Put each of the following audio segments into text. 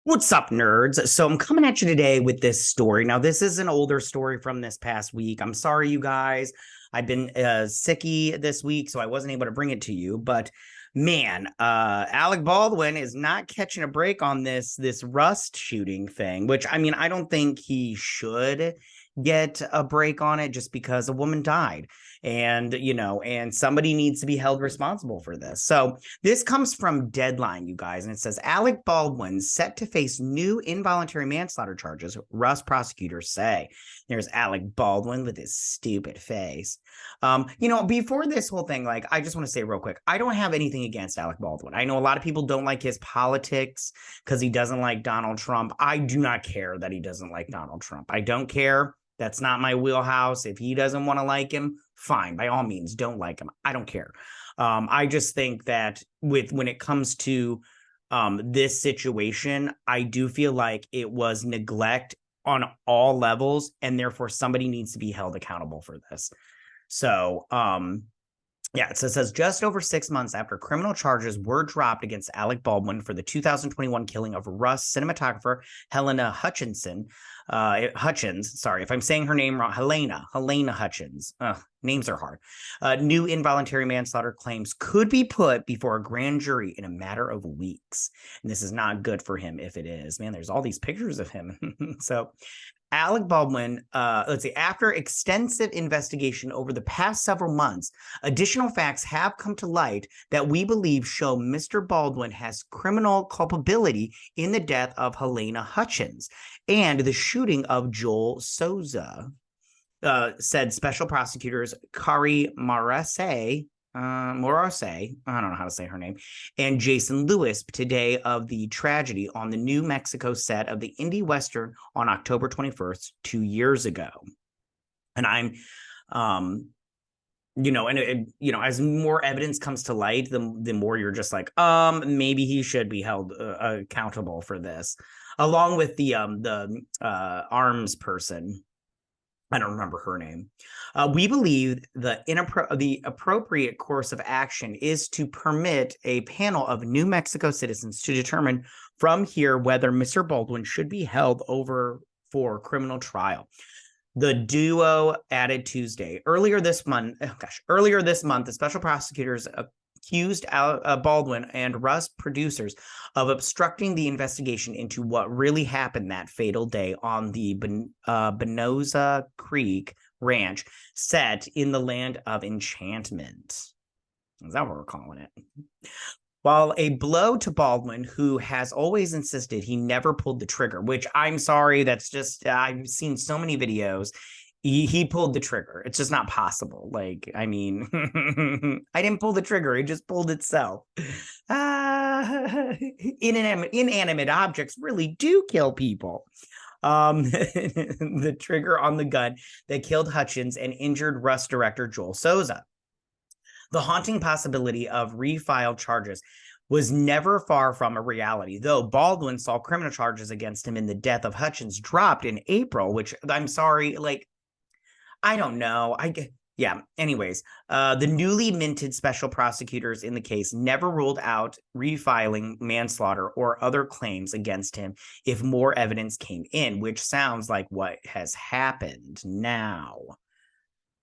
What's up, nerds? So I'm coming at you today with this story. Now, this is an older story from this past week. I'm sorry, you guys. I've been sicky this week, so I wasn't able to bring it to you. But man, Alec Baldwin is not catching a break on this Rust shooting thing. Which I mean, I don't think he should get a break on it just because a woman died, and somebody needs to be held responsible for this. So this comes from Deadline, you guys, and it says Alec Baldwin set to face new involuntary manslaughter charges, Rust prosecutors say. There's Alec Baldwin with his stupid face. Before this whole thing, like, I just want to say real quick, I don't have anything against Alec Baldwin. I know a lot of people don't like his politics because he doesn't like Donald Trump. I do not care that he doesn't like Donald Trump. I don't care. That's not my wheelhouse. If he doesn't want to like him, fine. By all means, don't like him. I don't care. I just think that when it comes to this situation, I do feel like it was neglect on all levels, and therefore somebody needs to be held accountable for this. So, yeah, so it says just over 6 months after criminal charges were dropped against Alec Baldwin for the 2021 killing of Rust cinematographer Helena Hutchins. Sorry if I'm saying her name wrong. Helena Hutchins. Names are hard. New involuntary manslaughter claims could be put before a grand jury in a matter of weeks. And this is not good for him if it is. Man, there's all these pictures of him. So Alec Baldwin, after extensive investigation over the past several months, additional facts have come to light that we believe show Mr. Baldwin has criminal culpability in the death of Helena Hutchins and the shooting of Joel Souza, said special prosecutors Kari Morase, I don't know how to say her name, and Jason Lewis today of the tragedy on the New Mexico set of the indie Western on October 21st, 2 years ago. And I'm, as more evidence comes to light, the more you're just like, maybe he should be held accountable for this, along with the arms person. I don't remember her name. We believe the appropriate course of action is to permit a panel of New Mexico citizens to determine from here whether Mr. Baldwin should be held over for criminal trial. The duo added Tuesday. Earlier this month, the special prosecutors accused Baldwin and Rust producers of obstructing the investigation into what really happened that fatal day on the Benoza Creek Ranch set in the Land of Enchantment. Is that what we're calling it? While a blow to Baldwin, who has always insisted he never pulled the trigger, which I'm sorry, that's just, I've seen so many videos. He pulled the trigger. It's just not possible. Like, I mean, I didn't pull the trigger. It just pulled itself. Inanimate objects really do kill people. The trigger on the gun that killed Hutchins and injured Rust director Joel Souza. The haunting possibility of refiled charges was never far from a reality, though Baldwin saw criminal charges against him in the death of Hutchins dropped in April, which I'm sorry, like, I don't know. Anyways, the newly minted special prosecutors in the case never ruled out refiling manslaughter or other claims against him if more evidence came in, which sounds like what has happened now.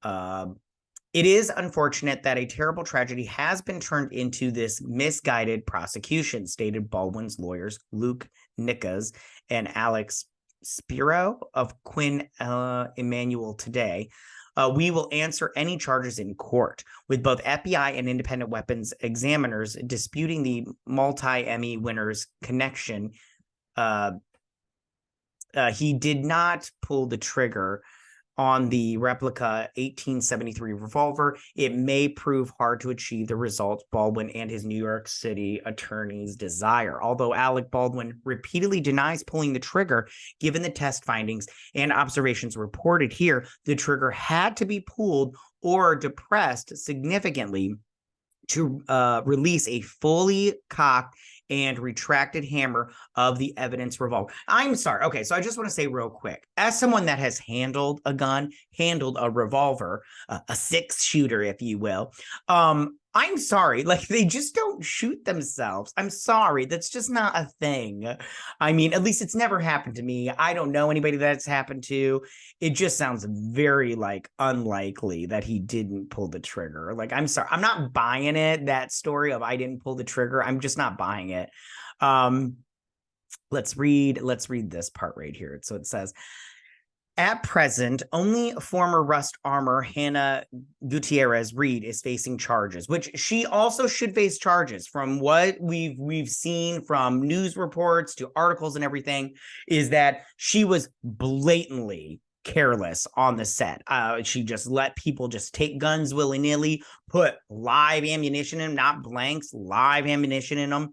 It is unfortunate that a terrible tragedy has been turned into this misguided prosecution, stated Baldwin's lawyers Luke Nickas and Alex Spiro of Quinn Emanuel today. We will answer any charges in court, with both FBI and independent weapons examiners disputing the multi-Emmy winner's connection. He did not pull the trigger on the replica 1873 revolver. It may prove hard to achieve the results Baldwin and his New York City attorneys desire. Although Alec Baldwin repeatedly denies pulling the trigger, given the test findings and observations reported here, the trigger had to be pulled or depressed significantly to release a fully cocked and retracted hammer of the evidence revolver. I'm sorry. Okay, so I just want to say real quick, as someone that has handled a gun, handled a revolver, a six shooter, if you will, I'm sorry, like they just don't shoot themselves. I'm sorry, that's just not a thing. I mean, at least it's never happened to me. I don't know anybody that's happened to. It just sounds very like unlikely that he didn't pull the trigger. Like, I'm sorry, I'm not buying it. That story of I didn't pull the trigger, I'm just not buying it. Let's read this part right here. So it says, at present, only former Rust armor Hannah Gutierrez Reed is facing charges, which she also should face charges. From what we've seen from news reports to articles and everything, is that she was blatantly careless on the set. She just let people just take guns willy-nilly, put live ammunition in them, not blanks, live ammunition in them.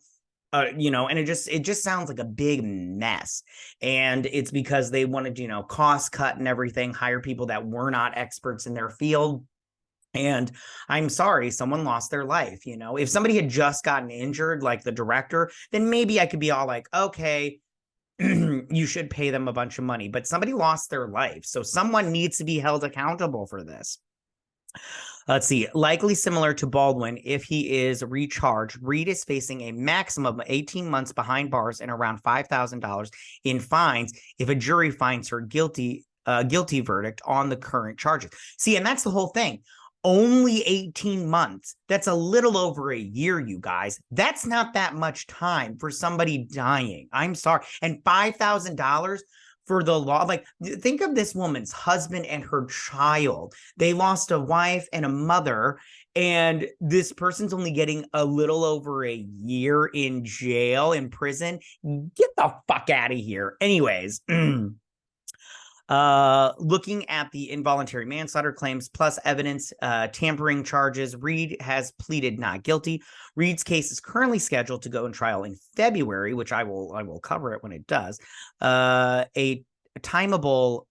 And it just sounds like a big mess. And it's because they wanted to, cost cut and everything, hire people that were not experts in their field. And I'm sorry, someone lost their life. If somebody had just gotten injured, like the director, then maybe I could be all like, okay, you should pay them a bunch of money. But somebody lost their life. So someone needs to be held accountable for this. Let's see. Likely similar to Baldwin, if he is recharged, Reed is facing a maximum of 18 months behind bars and around $5,000 in fines if a jury finds her guilty verdict on the current charges. See, and that's the whole thing. Only 18 months. That's a little over a year, you guys. That's not that much time for somebody dying. I'm sorry. And $5,000 for the law. Like, think of this woman's husband and her child. They lost a wife and a mother, and this person's only getting a little over a year in jail, in prison. Get the fuck out of here. Anyways, looking at the involuntary manslaughter claims plus evidence tampering charges, Reed has pleaded not guilty. Reed's case is currently scheduled to go in trial in February, which I will cover it when it does. A timeable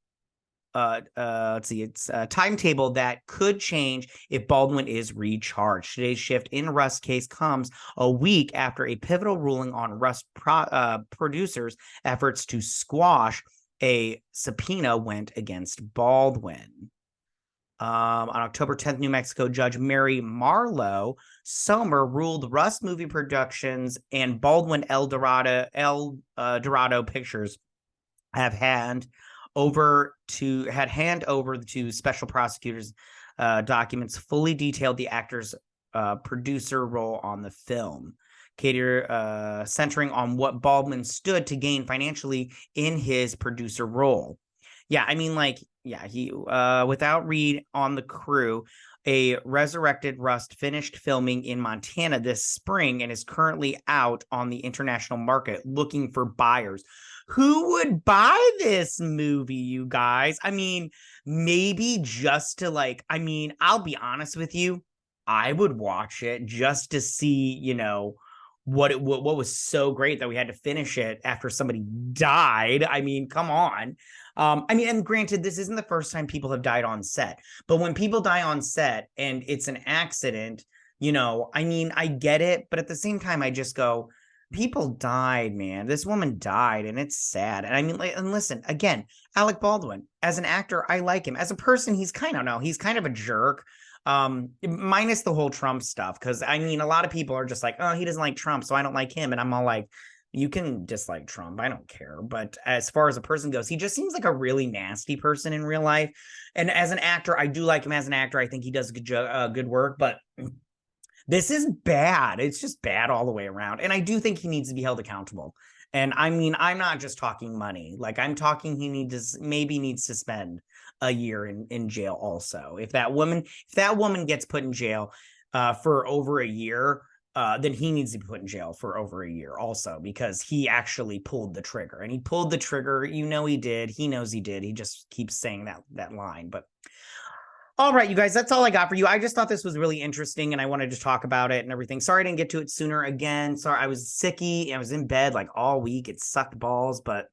let's see, it's a timetable that could change if Baldwin is recharged. Today's shift in Rust's case comes a week after a pivotal ruling on Rust producers' efforts to squash a subpoena went against Baldwin. On October 10th, New Mexico Judge Mary Marlowe Sommer ruled Rust Movie Productions and Baldwin El Dorado Pictures hand over to special prosecutors documents fully detailed the actor's producer role on the film, centering on what Baldwin stood to gain financially in his producer role. Yeah, I mean, he without Reed on the crew, a resurrected Rust finished filming in Montana this spring and is currently out on the international market looking for buyers. Who would buy this movie, you guys? I mean, maybe just to I'll be honest with you, I would watch it just to see, what was so great that we had to finish it after somebody died. I mean, come on. And granted, this isn't the first time people have died on set, but when people die on set and it's an accident, I get it, but at the same time, I just go, people died, man. This woman died, and it's sad. And and listen, again, Alec Baldwin, as an actor, I like him. As a person, he's kind of a jerk. Minus the whole Trump stuff, because a lot of people are just like, oh, he doesn't like Trump, so I don't like him. And I'm all like, you can dislike Trump, I don't care. But as far as a person goes, he just seems like a really nasty person in real life. And as an actor, I do like him as an actor. I think he does good work, but this is bad. It's just bad all the way around. And I do think he needs to be held accountable. And I'm not just talking money. I'm talking he needs to spend a year in jail also. If that woman gets put in jail for over a year, then he needs to be put in jail for over a year also, because he actually pulled the trigger. And he pulled the trigger. He did. He knows he did. He just keeps saying that line. But all right, you guys, that's all I got for you. I just thought this was really interesting and I wanted to talk about it and everything. Sorry I didn't get to it sooner. Again, sorry, I was sicky. I was in bed all week. It sucked balls, but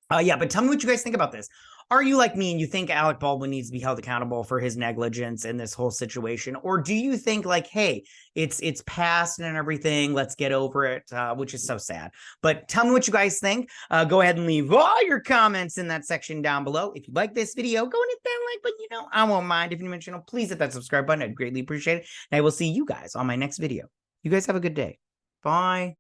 but tell me what you guys think about this. Are you like me and you think Alec Baldwin needs to be held accountable for his negligence in this whole situation? Or do you think like, hey, it's past and everything, let's get over it, which is so sad. But tell me what you guys think. Go ahead and leave all your comments in that section down below. If you like this video, go and hit that like button. You know, I won't mind. If you're new to my channel, please hit that subscribe button. I'd greatly appreciate it. And I will see you guys on my next video. You guys have a good day. Bye.